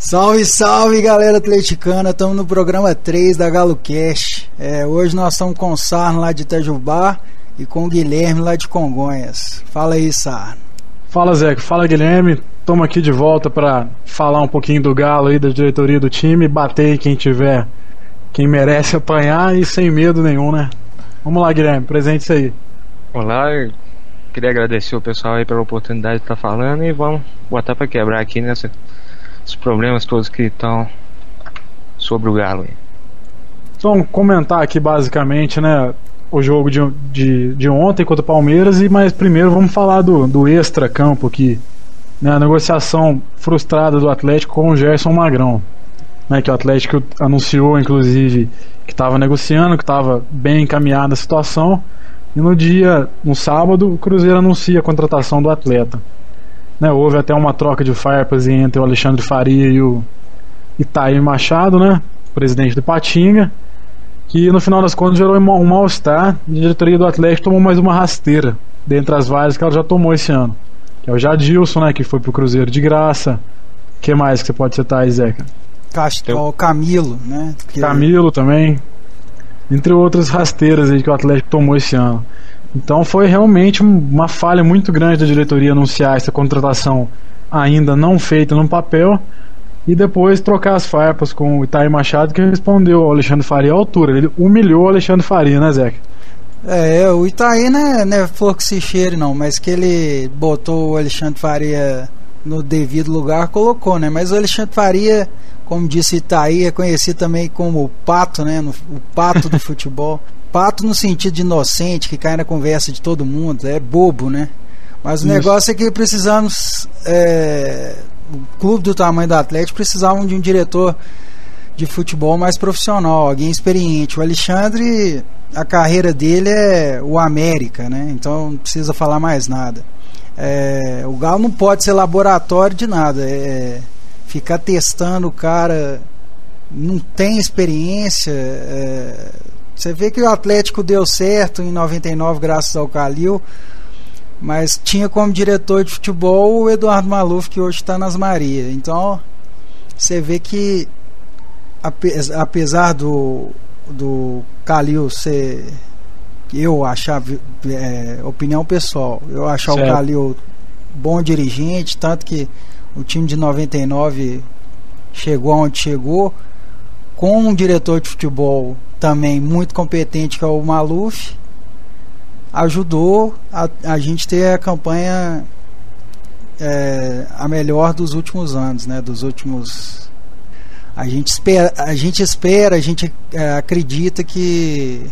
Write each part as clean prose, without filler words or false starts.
Salve, salve, galera atleticana, estamos no programa 3 da Galo Cash. Hoje nós estamos com o Sarno lá de Itajubá e com o Guilherme lá de Congonhas. Fala aí, Sarno. Fala, Zeca. Fala, Guilherme. Estamos aqui de volta para falar um pouquinho do Galo aí, da diretoria do time, bater quem merece apanhar e sem medo nenhum, né? Vamos lá, Guilherme, presente isso aí. Olá, eu queria agradecer o pessoal aí pela oportunidade de estar falando e vamos botar para quebrar aqui nesses problemas todos que estão sobre o Galo aí. Então, comentar aqui basicamente, né, o jogo de ontem contra o Palmeiras, mas primeiro vamos falar do extra-campo aqui, né, a negociação frustrada do Atlético com o Gerson Magrão, né, que o Atlético anunciou inclusive que estava negociando, que estava bem encaminhada a situação, e no sábado o Cruzeiro anuncia a contratação do atleta, né. Houve até uma troca de farpas entre o Alexandre Faria e o Itair Machado, né, presidente do Ipatinga, que no final das contas gerou um mal-estar, e a diretoria do Atlético tomou mais uma rasteira dentre as várias que ela já tomou esse ano, que é o Jadilson, né, que foi pro Cruzeiro de graça. O que mais que você pode citar aí, Zeca? O Camilo, né? Camilo também, entre outras rasteiras aí que o Atlético tomou esse ano. Então foi realmente uma falha muito grande da diretoria anunciar essa contratação ainda não feita no papel e depois trocar as farpas com o Itair Machado, que respondeu ao Alexandre Faria à altura. Ele humilhou o Alexandre Faria, né, Zeca? O Itair não é flor que se cheire não, mas que ele botou o Alexandre Faria no devido lugar, colocou, né? Mas o Alexandre Faria, como disse Itair, é conhecido também como o Pato, né? O Pato do futebol. Pato no sentido de inocente, que cai na conversa de todo mundo, é bobo, né? Mas o negócio é que precisamos, o clube do tamanho do Atlético precisavam de um diretor de futebol mais profissional, alguém experiente. O Alexandre, a carreira dele é o América, né? Então não precisa falar mais nada. O Galo não pode ser laboratório de nada, ficar testando o cara, não tem experiência. Você vê que o Atlético deu certo em 99 graças ao Calil, mas tinha como diretor de futebol o Eduardo Maluf, que hoje está nas Marias. Então você vê que apesar do Calil ser, eu achar, opinião pessoal, eu achar certo, o Calil bom dirigente, tanto que o time de 99 chegou onde chegou, com um diretor de futebol também muito competente, que é o Maluf, ajudou a gente ter a campanha a melhor dos últimos anos, né? A gente acredita que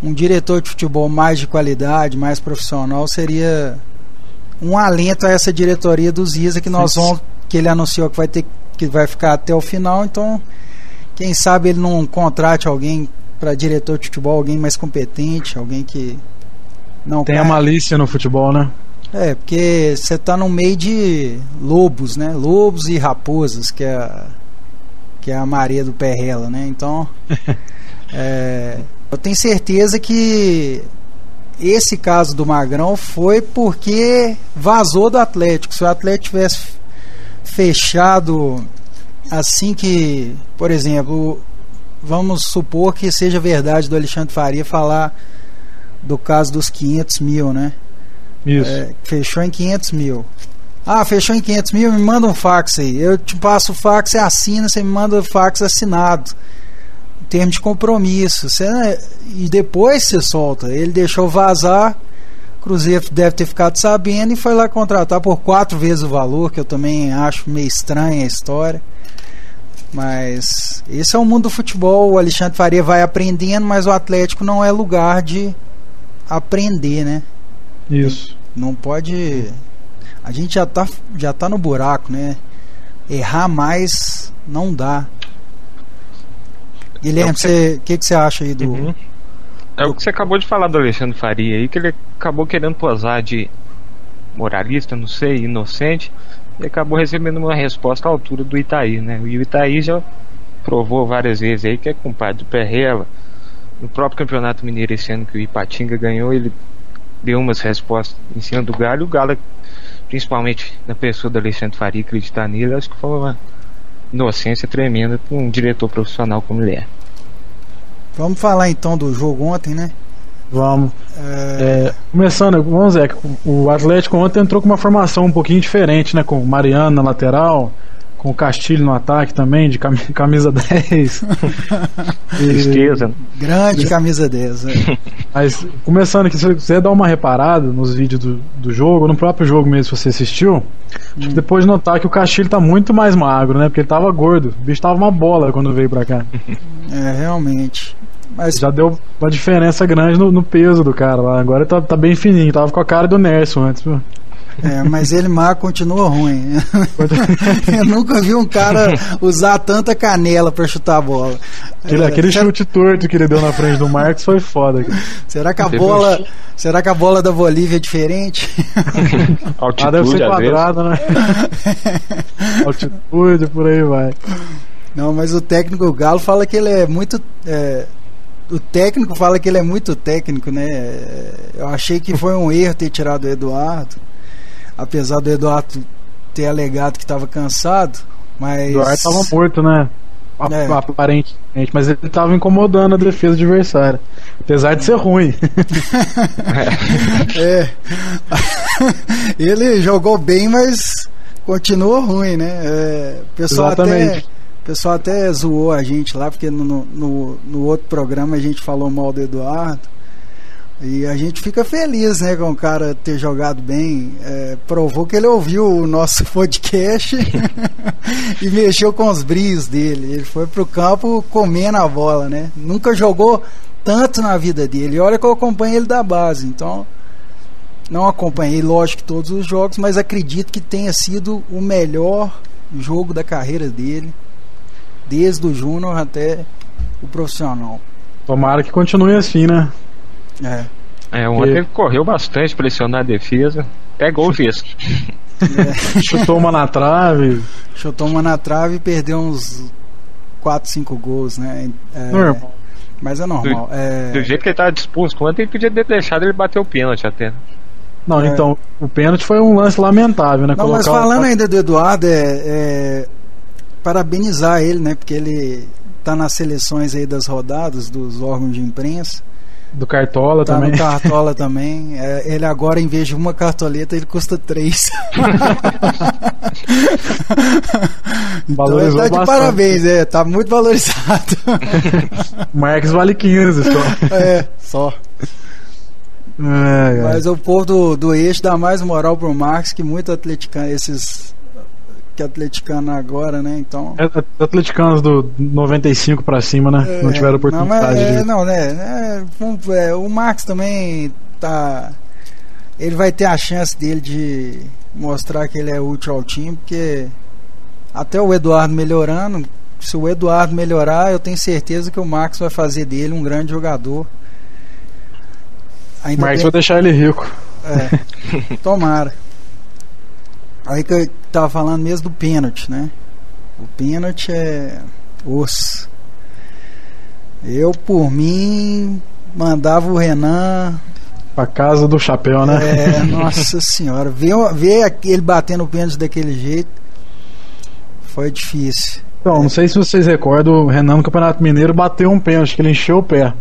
um diretor de futebol mais de qualidade, mais profissional, seria um alento a essa diretoria do Ziza, que ele anunciou que vai ficar até o final. Então quem sabe ele não contrate alguém para diretor de futebol, alguém mais competente, alguém que não tem a malícia no futebol, né? Porque você tá no meio de lobos, né? Lobos e raposas, que é a Maria do Perrela, né? Então eu tenho certeza que esse caso do Magrão foi porque vazou do Atlético. Se o Atlético tivesse fechado assim que, por exemplo, vamos supor que seja verdade do Alexandre Faria falar do caso dos 500 mil, né? Isso. Fechou em 500 mil. Fechou em 500 mil, me manda um fax aí. Eu te passo o fax, você assina, você me manda o fax assinado, em termos de compromisso. E depois você solta. Ele deixou vazar, o Cruzeiro deve ter ficado sabendo e foi lá contratar por 4 vezes o valor, que eu também acho meio estranha a história. Mas esse é o mundo do futebol. O Alexandre Faria vai aprendendo, mas o Atlético não é lugar de aprender, né? Isso. Não pode. A gente já tá no buraco, né? Errar mais não dá. Guilherme, o que você acha aí do. É o que você acabou de falar do Alexandre Faria aí, que ele acabou querendo posar de moralista, não sei, inocente, e acabou recebendo uma resposta à altura do Itair, né? E o Itair já provou várias vezes aí que é compadre do Perrela. No próprio Campeonato Mineiro esse ano que o Ipatinga ganhou, ele deu umas respostas em cima do Galo, e o Galo principalmente na pessoa do Alexandre Faria, acreditar nele, acho que foi uma inocência tremenda para um diretor profissional como ele é. Vamos falar então do jogo ontem, né? Vamos. Começando, vamos ver, o Atlético ontem entrou com uma formação um pouquinho diferente, né? Com o Mariano na lateral, com o Castilho no ataque também, de camisa 10. Tristeza. Grande camisa 10. Mas, começando aqui, se você dar uma reparada nos vídeos do jogo, no próprio jogo mesmo, se você assistiu, acho que depois de notar que o Castilho tá muito mais magro, né? Porque ele tava gordo. O bicho tava uma bola quando veio pra cá. Realmente. Mas já deu uma diferença grande no peso do cara lá. Agora tá bem fininho. Tava com a cara do Nerson antes, viu? Mas ele magro continua ruim. Eu nunca vi um cara usar tanta canela pra chutar a bola. Aquele chute torto que ele deu na frente do Marcos foi foda. Será que a bola da Bolívia é diferente? Altitude, deve ser quadrada, né? Altitude, por aí vai. Não, mas o técnico do Galo fala que ele é muito... O técnico fala que ele é muito técnico, né? Eu achei que foi um erro ter tirado o Eduardo, apesar do Eduardo ter alegado que estava cansado, mas... O Eduardo estava morto, né? Aparentemente, mas ele estava incomodando a defesa adversária, apesar de ser ruim. Ele jogou bem, mas continuou ruim, né? O pessoal até zoou a gente lá, porque no outro programa a gente falou mal do Eduardo. E a gente fica feliz, né, com o cara ter jogado bem. Provou que ele ouviu o nosso podcast e mexeu com os brios dele. Ele foi pro campo comendo a bola, né? Nunca jogou tanto na vida dele. E olha que eu acompanho ele da base, então... Não acompanhei, lógico, todos os jogos, mas acredito que tenha sido o melhor jogo da carreira dele, desde o júnior até o profissional. Tomara que continue assim, né? Ontem ele correu bastante, pressionou a defesa, até gol fez. Chutou uma na trave. E perdeu uns 4, 5 gols, né? Normal. Mas é normal. Do jeito que ele estava disposto, ontem ele podia ter deixado ele bater o pênalti até. Não, então, o pênalti foi um lance lamentável, né? Não, mas falando ainda do Eduardo, parabenizar ele, né? Porque ele tá nas seleções aí das rodadas dos órgãos de imprensa. Do Cartola tá também. No Cartola também. Ele agora, em vez de uma cartoleta, ele custa 3. Valorizou então, ele tá de parabéns, tá muito valorizado. O Marcos vale 15 só. Só. Mas o povo do eixo dá mais moral pro Marcos que muito atleticano, esses que atleticano agora, né? Então, atleticanos do 95 pra cima, né? Não tiveram oportunidade. O Marcos também tá. Ele vai ter a chance dele de mostrar que ele é útil ao time, porque até o Eduardo melhorando, se o Eduardo melhorar, eu tenho certeza que o Marcos vai fazer dele um grande jogador. O Marcos vai deixar ele rico. Tomara. Aí que eu tava falando mesmo do pênalti, né? O pênalti é osso. Eu, por mim, mandava o Renan pra casa do chapéu, né? Nossa senhora. Ver ele batendo o pênalti daquele jeito foi difícil. Então, não sei se vocês recordam, o Renan no Campeonato Mineiro bateu um pênalti, que ele encheu o pé.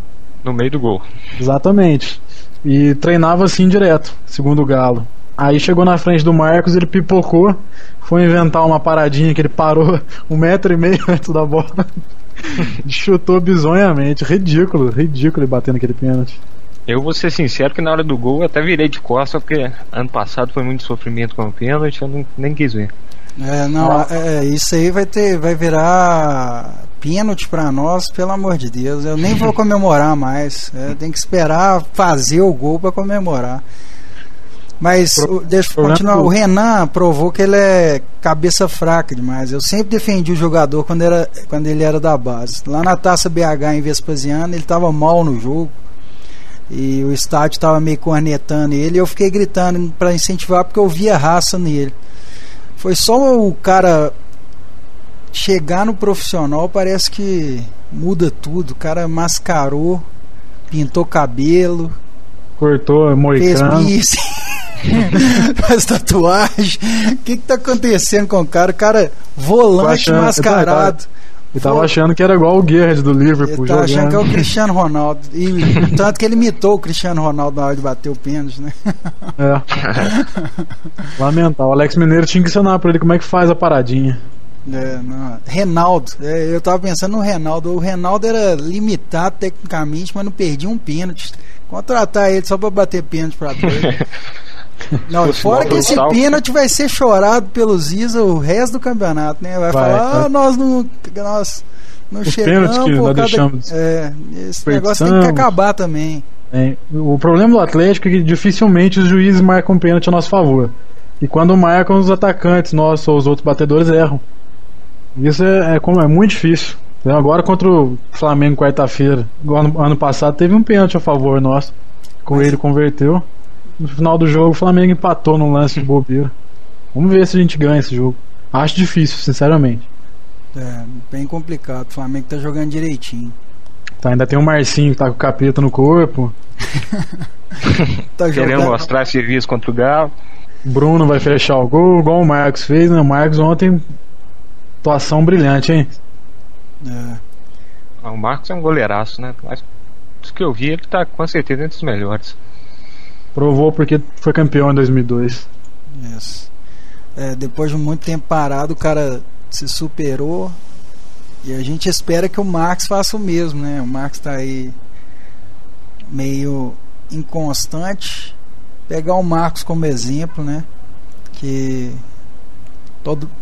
No meio do gol. Exatamente. E treinava assim direto, segundo o Galo. Aí chegou na frente do Marcos, ele pipocou, foi inventar uma paradinha que ele parou 1,5 metro antes da bola. Chutou bizonhamente. Ridículo ele batendo aquele pênalti. Eu vou ser sincero que na hora do gol eu até virei de costa, porque ano passado foi muito sofrimento com o pênalti, eu nem quis ver. Isso aí vai virar pênalti pra nós, pelo amor de Deus. Eu nem vou comemorar mais. Tem que esperar fazer o gol pra comemorar. Mas deixa eu continuar. O Renan provou que ele é cabeça fraca demais. Eu sempre defendi o jogador quando ele era da base. Lá na Taça BH em Vespasiano, ele estava mal no jogo e o estádio estava meio cornetando ele, e eu fiquei gritando para incentivar, porque eu via raça nele. Foi só o cara chegar no profissional, parece que muda tudo. O cara mascarou, pintou cabelo, cortou, moicano. fez faz tatuagem. O que tá acontecendo com o cara? O cara volante mascarado. Ele tava achando que era igual o Gerrard do Liverpool. Ele tá achando que é o Cristiano Ronaldo. E tanto que ele imitou o Cristiano Ronaldo na hora de bater o pênalti, né? É. Lamentável. O Alex Mineiro tinha que ensinar pra ele como é que faz a paradinha. Reinaldo. Eu tava pensando no Reinaldo. O Reinaldo era limitado tecnicamente, mas não perdia um pênalti. Contratar ele só pra bater pênalti pra trás. Não, fora que esse pênalti vai ser chorado pelos Isa o resto do campeonato, né? Vai falar, nós não chegamos que nós deixamos. Esse negócio tem que acabar também. O problema do Atlético é que dificilmente os juízes marcam pênalti a nosso favor. E quando marcam, os atacantes nossos ou os outros batedores erram. Isso é muito difícil. Agora contra o Flamengo quarta-feira, ano passado teve um pênalti a favor nosso. Coelho converteu. No final do jogo o Flamengo empatou num lance de bobeira. Vamos ver se a gente ganha esse jogo. Acho difícil, sinceramente. Bem complicado. O Flamengo tá jogando direitinho. Ainda tem o Marcinho que tá com o capeta no corpo. Tá querendo mostrar serviço contra o Galo. Bruno vai fechar o gol, igual o Marcos fez, né? O Marcos ontem, atuação brilhante, hein? O Marcos é um goleiraço, né? Mas dos que eu vi, ele tá com certeza entre os melhores. Provou porque foi campeão em 2002. Isso. Depois de muito tempo parado, o cara se superou. E a gente espera que o Marcos faça o mesmo, né? O Marcos tá aí meio inconstante. Pegar o Marcos como exemplo, né? Que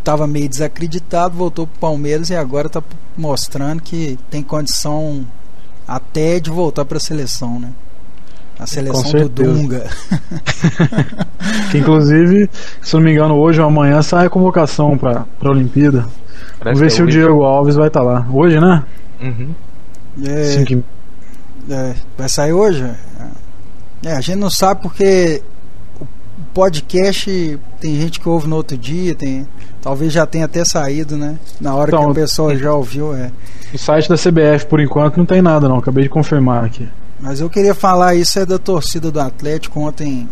tava meio desacreditado, voltou pro Palmeiras e agora tá mostrando que tem condição até de voltar pra seleção, né? A seleção do Dunga. Que inclusive, se não me engano, hoje ou amanhã sai a convocação pra Olimpíada. Vamos ver se o Diego Alves vai estar lá. Hoje, né? Uhum. Vai sair hoje? A gente não sabe porque o podcast tem gente que ouve no outro dia, talvez já tenha até saído, né? Na hora que a pessoa já ouviu. O site da CBF, por enquanto, não tem nada não, acabei de confirmar aqui. Mas eu queria falar, isso é da torcida do Atlético. Ontem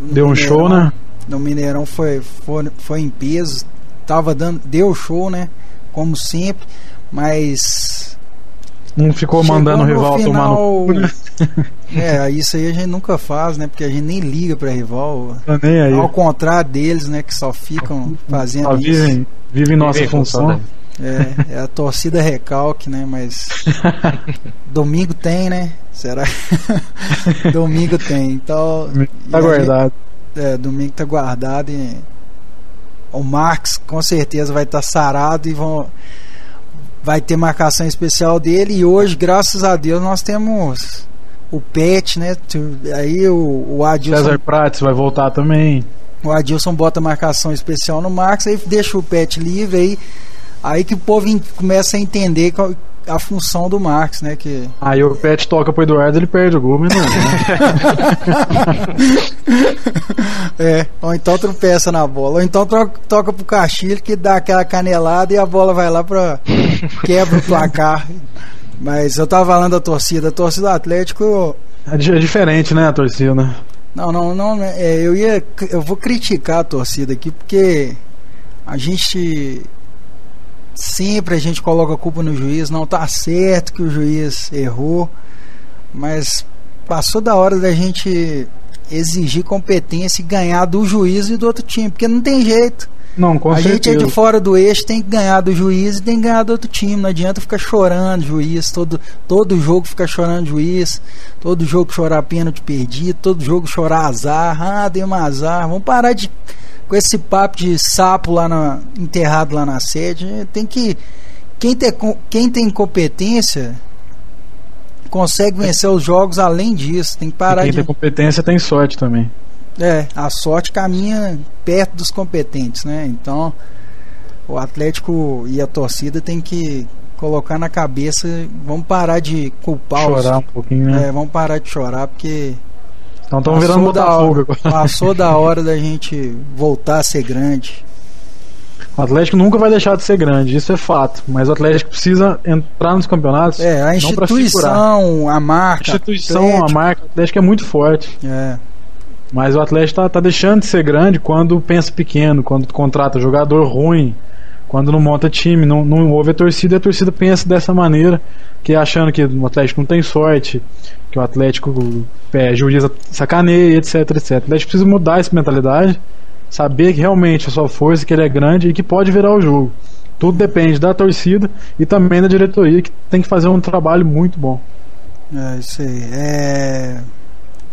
deu um show, né? No Mineirão foi em peso, deu show, né? Como sempre, mas não ficou mandando o rival tomar no cu, né? Isso aí a gente nunca faz, né? Porque a gente nem liga pra rival. Nem aí. Ao contrário deles, né? Que só ficam fazendo isso. Vivem nossa função. É a torcida recalque, né? Mas domingo tem, né? Será? Domingo tem. Então, tá guardado. Domingo tá guardado e o Marcos com certeza vai estar sarado e vai ter marcação especial dele. E hoje, graças a Deus, nós temos o Pet, né? Aí o Adilson, César Prates vai voltar também. O Adilson bota marcação especial no Marcos, aí deixa o Pet livre, aí que o povo começa a entender a função do Marcos, né? Aí o Pet toca pro Eduardo, ele perde o gol, mas não. Ou então tropeça na bola, ou então toca pro Castilho, que dá aquela canelada e a bola vai lá pra quebra o placar. Mas eu tava falando da torcida. A torcida do Atlético é diferente, né, a torcida? Não, eu vou criticar a torcida aqui, porque a gente coloca a culpa no juiz. Não tá certo que o juiz errou, mas passou da hora da gente exigir competência e ganhar do juiz e do outro time, porque não tem jeito. Não, com certeza. A gente é de fora do eixo, tem que ganhar do juiz e tem que ganhar do outro time. Não adianta ficar chorando juiz, todo jogo ficar chorando juiz, todo jogo chorar pênalti perdido, todo jogo chorar azar. Deu azar. Vamos parar com esse papo de sapo enterrado lá na sede. Quem tem competência consegue vencer os jogos além disso. Tem que parar. Quem tem competência tem sorte também. A sorte caminha perto dos competentes, né? Então o Atlético e a torcida tem que colocar na cabeça, vamos parar de culpar chorar um pouquinho, né? Vamos parar de chorar, porque então estão virando Botafogo agora. Passou da hora da gente voltar a ser grande. O Atlético nunca vai deixar de ser grande, isso é fato. Mas o Atlético precisa entrar nos campeonatos. A instituição, a marca. A instituição, a marca, o Atlético é muito forte. Mas o Atlético tá deixando de ser grande quando pensa pequeno, quando contrata jogador ruim, quando não monta time, não ouve a torcida, e a torcida pensa dessa maneira, que achando que o Atlético não tem sorte, que o Atlético juiz sacaneia, etc, etc. O Atlético precisa mudar essa mentalidade, saber que realmente a sua força, que ele é grande e que pode virar o jogo. Tudo depende da torcida e também da diretoria, que tem que fazer um trabalho muito bom. É isso aí.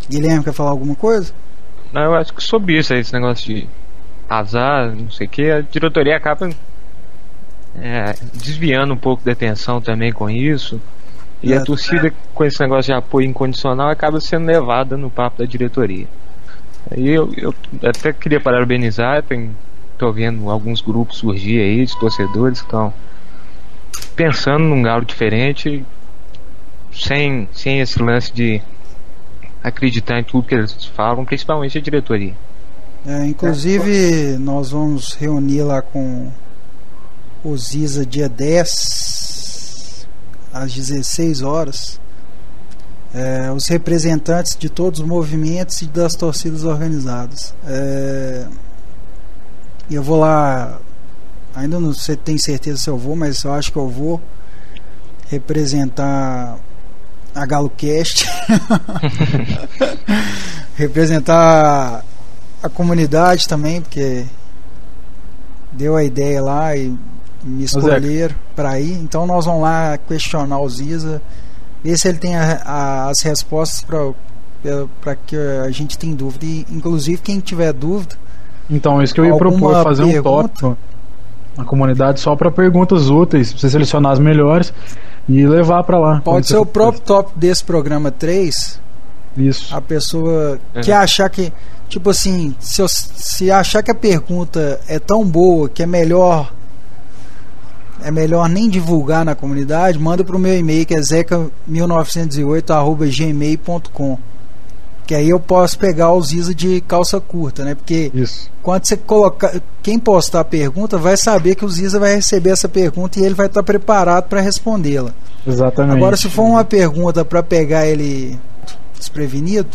Guilherme, quer falar alguma coisa? Não, eu acho que sobre isso, esse negócio de azar, não sei o que, a diretoria acaba desviando um pouco da atenção também com isso. E a torcida, com esse negócio de apoio incondicional, acaba sendo levada no papo da diretoria. Aí eu até queria parabenizar, tô vendo alguns grupos surgir aí de torcedores que estão pensando num galo diferente, sem esse lance de acreditar em tudo que eles falam, principalmente a diretoria. Inclusive nós vamos reunir lá com o Ziza dia 10 às 16 horas, os representantes de todos os movimentos e das torcidas organizadas. Eu vou lá, ainda não sei, tenho certeza se eu vou, mas eu acho que eu vou representar a GaloCast, representar a comunidade também, porque deu a ideia lá e me escolheram para ir. Então nós vamos lá questionar o Ziza, ver se ele tem as respostas para que a gente tenha dúvida. E, inclusive, quem tiver dúvida, então isso que eu ia propor, fazer um tópico na comunidade só para perguntas úteis, pra você selecionar as melhores e levar para lá. Pode ser o próprio tópico desse programa 3. Isso. A pessoa que achar que, tipo assim, se achar que a pergunta é tão boa que é melhor nem divulgar na comunidade, manda pro meu e-mail, que é zeca1908@gmail.com, que aí eu posso pegar o Ziza de calça curta, né? Porque quando você colocar, quem postar a pergunta vai saber que o Ziza vai receber essa pergunta e ele vai estar preparado para respondê-la. Exatamente. Agora, se for uma pergunta para pegar ele desprevenido,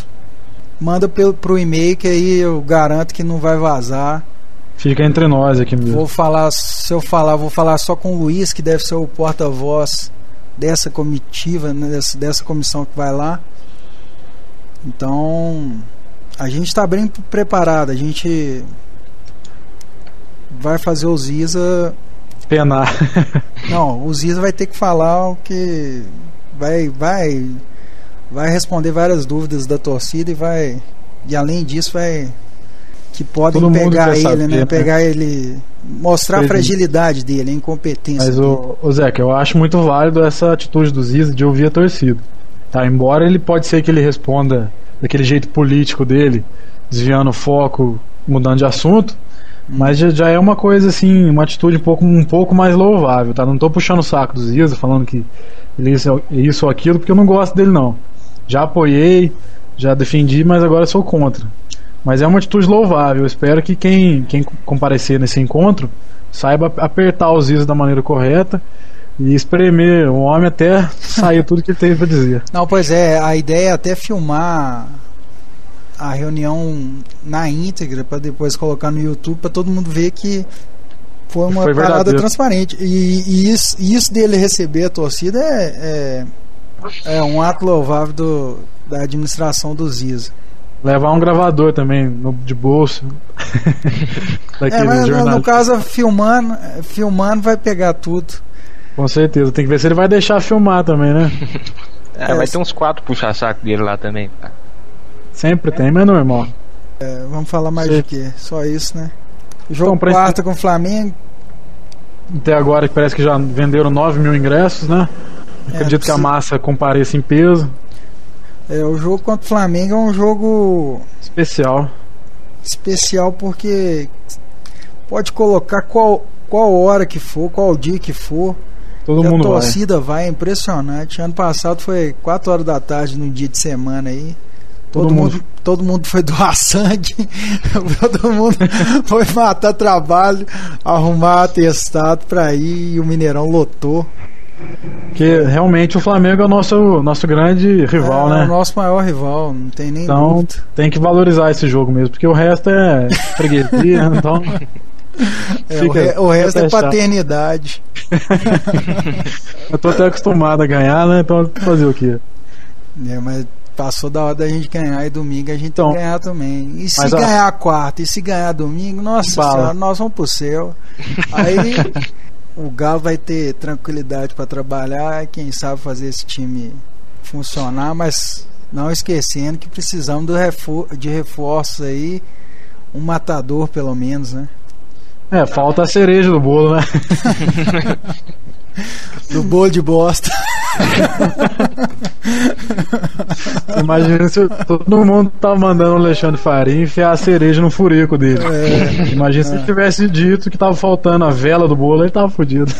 manda pro e-mail, que aí eu garanto que não vai vazar. Fica entre nós aqui mesmo. Vou falar só com o Luiz, que deve ser o porta-voz dessa comitiva, né, dessa comissão que vai lá. Então, a gente está bem preparado. A gente vai fazer o Ziza penar. Não, o Ziza vai ter que falar o que vai responder várias dúvidas da torcida e além disso que podem todo pegar ele, saber, né? Pegar ele, mostrar a fragilidade dele, a incompetência. Mas o Zeca, eu acho muito válido essa atitude do Ziza de ouvir a torcida. Tá, embora ele pode ser que ele responda daquele jeito político dele, desviando o foco, mudando de assunto, mas já é uma coisa assim, uma atitude um pouco mais louvável, tá? Não tô puxando o saco do Ziza, falando que ele é isso ou aquilo, porque eu não gosto dele não. Já apoiei, já defendi, mas agora sou contra. Mas é uma atitude louvável. Eu espero que quem comparecer nesse encontro saiba apertar o Ziza da maneira correta e espremer o homem até sair tudo que ele tem para dizer. Não, pois é, a ideia é até filmar a reunião na íntegra para depois colocar no YouTube para todo mundo ver que foi uma parada transparente. E isso dele receber a torcida é um ato louvável da administração do Ziza. Levar um gravador também de bolso. Mas no caso, filmando vai pegar tudo. Com certeza, tem que ver se ele vai deixar filmar também, né? Vai ter uns 4 puxa-saco dele lá também. Sempre tem, mas é normal. Vamos falar mais de quê? Só isso, né? Jogo então, quarta com o Flamengo. Até agora que parece que já venderam 9 mil ingressos, né? Acredito que a massa compareça em peso. O jogo contra o Flamengo é um jogo especial porque pode colocar qual hora que for, qual dia que for, todo mundo a torcida vai. É impressionante. Ano passado foi 4 horas da tarde num dia de semana aí. Todo mundo foi doar sangue. Todo mundo foi matar trabalho, arrumar atestado pra ir, e o Mineirão lotou. Porque realmente o Flamengo é o nosso grande rival, né? É o nosso maior rival, não tem nem então, dúvida. Tem que valorizar esse jogo mesmo, porque o resto é freguesia, então... o resto é paternidade. Eu tô até acostumado a ganhar, né? Então fazer o quê? Mas passou da hora da gente ganhar e domingo a gente tem que ganhar também. E se ganhar quarta e se ganhar domingo, nossa senhora, nós vamos pro céu. Aí o Galo vai ter tranquilidade para trabalhar e quem sabe fazer esse time funcionar, mas não esquecendo que precisamos de reforços aí, um matador pelo menos, né? Falta a cereja do bolo, né? Do bolo de bosta. Imagina se todo mundo tá mandando o Alexandre Faria enfiar a cereja no furico dele. Imagina se ele tivesse dito que tava faltando a vela do bolo, ele tava fodido.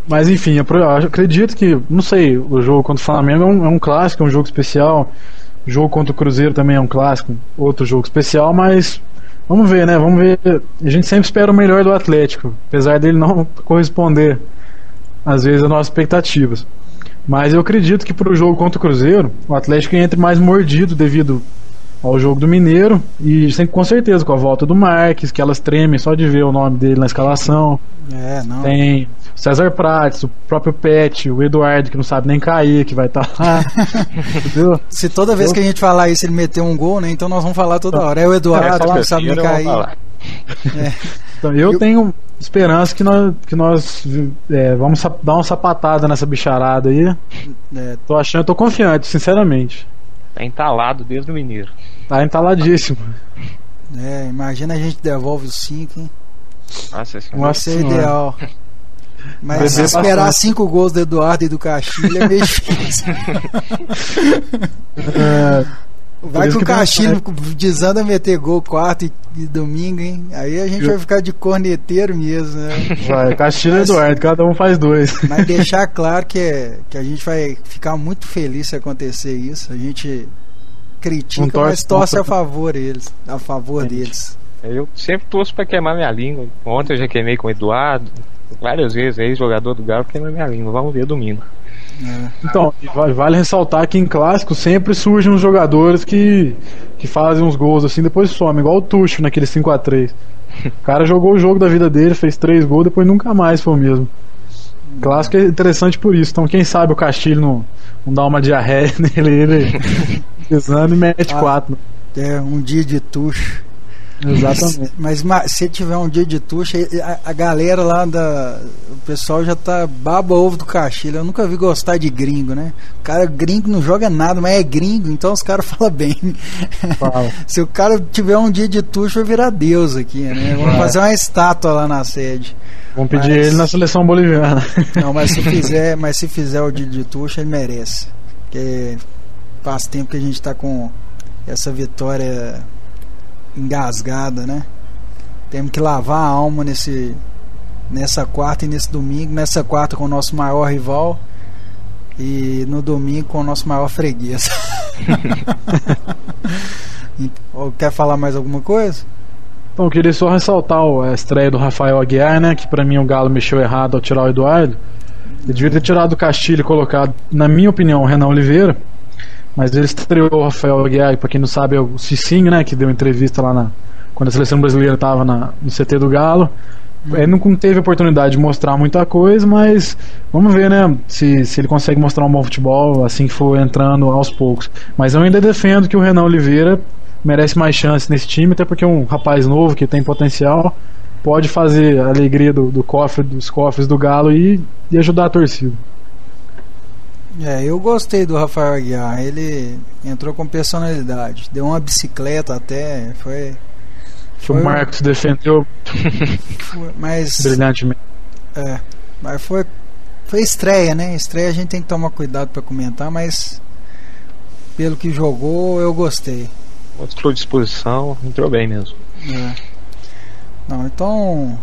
Mas enfim, eu acredito que, não sei, o jogo contra o Flamengo é um clássico, é um jogo especial. O jogo contra o Cruzeiro também é um clássico, outro jogo especial, mas vamos ver, né? Vamos ver. A gente sempre espera o melhor do Atlético, apesar dele não corresponder às vezes às nossas expectativas. Mas eu acredito que para o jogo contra o Cruzeiro, o Atlético entre mais mordido devido ao jogo do Mineiro, e sempre, com certeza com a volta do Marques, que elas tremem só de ver o nome dele na escalação. Tem o César Prates, o próprio Pet, o Eduardo, que não sabe nem cair, que vai estar lá. Se toda vez que a gente falar isso ele meter um gol, né? Então nós vamos falar toda hora. É o Eduardo que não sabe nem cair. Então, eu tenho esperança que nós vamos dar uma sapatada nessa bicharada aí. Tô confiante, sinceramente. Tá entalado desde o Mineiro. Tá entaladíssimo. Imagina a gente devolve os 5, hein? Nossa, vai ser ideal. Mas se esperar 5 gols do Eduardo e do Castilho é meio difícil. Vai que o Castilho desanda a meter gol quarta e domingo, hein? Aí a gente vai ficar de corneteiro mesmo, né? Vai, Castilho e Eduardo, cada um faz 2. Mas deixar claro que a gente vai ficar muito feliz se acontecer isso. A gente critica, mas torce a favor deles. Eu sempre torço pra queimar minha língua. Ontem eu já queimei com o Eduardo várias vezes, ex-jogador do Galo, queimou minha língua. Vamos ver domingo. Então, vale ressaltar que em clássico sempre surgem uns jogadores que fazem uns gols assim, depois somem, igual o Tucho naquele 5-3. O cara jogou o jogo da vida dele, fez 3 gols, depois nunca mais foi o mesmo. Clássico é interessante por isso. Então quem sabe o Castilho não dá uma diarreia nele, ele pisando e mete 4. Um dia de Tucho. Exatamente. Mas se tiver um dia de Tuxa, a galera lá o pessoal já tá baba ovo do Castilho. Eu nunca vi gostar de gringo, né? O cara gringo não joga nada, mas é gringo, então os caras falam bem. Se o cara tiver um dia de Tuxa, vai virar Deus aqui, né? Vamos fazer uma estátua lá na sede. Vamos pedir ele na seleção boliviana. Não, mas se fizer o dia de Tuxa, ele merece. Porque faz tempo que a gente tá com essa vitória engasgada, né? Temos que lavar a alma nessa quarta e nesse domingo. Nessa quarta com o nosso maior rival e no domingo com o nosso maior freguês. Quer falar mais alguma coisa? Então, eu queria só ressaltar a estreia do Rafael Aguiar, né? Que pra mim o Galo mexeu errado ao tirar o Eduardo. Ele devia ter tirado o Castilho e colocado, na minha opinião, o Renan Oliveira. Mas ele estreou o Rafael Aguiar, pra quem não sabe é o Cicinho, né, que deu entrevista lá quando a seleção brasileira estava no CT do Galo. Ele não teve oportunidade de mostrar muita coisa, mas vamos ver, né, se ele consegue mostrar um bom futebol assim que for entrando aos poucos. Mas eu ainda defendo que o Renan Oliveira merece mais chance nesse time, até porque é um rapaz novo que tem potencial, pode fazer a alegria dos cofres do Galo e ajudar a torcida. Eu gostei do Rafael Aguiar. Ele entrou com personalidade, deu uma bicicleta até, o Marcos defendeu mas brilhantemente. Mas foi estreia, né? Estreia a gente tem que tomar cuidado para comentar, mas pelo que jogou eu gostei. Mostrou disposição, entrou bem mesmo. Não, então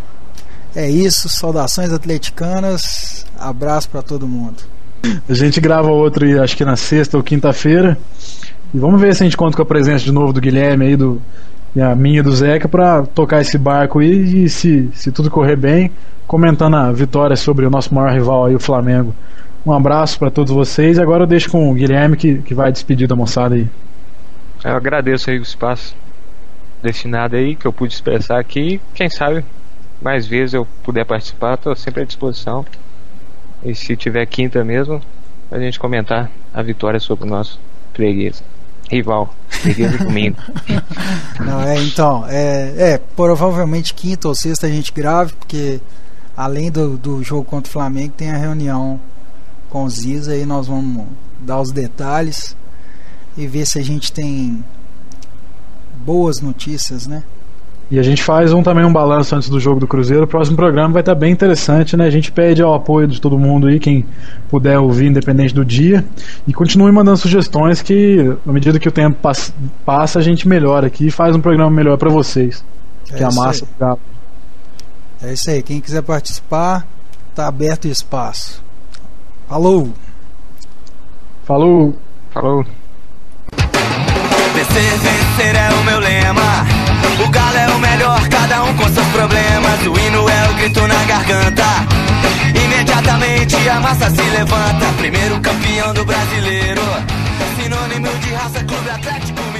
é isso, saudações atleticanas, abraço para todo mundo. A gente grava outro, acho que na sexta ou quinta-feira. E vamos ver se a gente conta com a presença de novo do Guilherme aí, do e a minha e do Zeca para tocar esse barco aí e se tudo correr bem, comentando a vitória sobre o nosso maior rival aí, o Flamengo. Um abraço para todos vocês. Agora eu deixo com o Guilherme que vai despedir da moçada aí. Eu agradeço aí o espaço destinado aí que eu pude expressar aqui. Quem sabe mais vezes eu puder participar, estou sempre à disposição. E se tiver quinta mesmo, a gente comentar a vitória sobre o nosso freguês rival, freguês de domingo. Não, então, provavelmente quinta ou sexta a gente grave, porque além do jogo contra o Flamengo tem a reunião com os Ziza, aí nós vamos dar os detalhes e ver se a gente tem boas notícias, né? E a gente faz também um balanço antes do jogo do Cruzeiro. O próximo programa vai estar bem interessante, né? A gente pede ao apoio de todo mundo aí, quem puder ouvir, independente do dia. E continue mandando sugestões que, à medida que o tempo passa, a gente melhora aqui e faz um programa melhor para vocês. Que é a massa. É isso aí. Quem quiser participar, tá aberto o espaço. Falou! Falou! Falou! Vencer é o meu lema. O galo é o melhor, cada um com seus problemas. O hino é o grito na garganta. Imediatamente a massa se levanta. Primeiro campeão do brasileiro, sinônimo de raça, Clube Atlético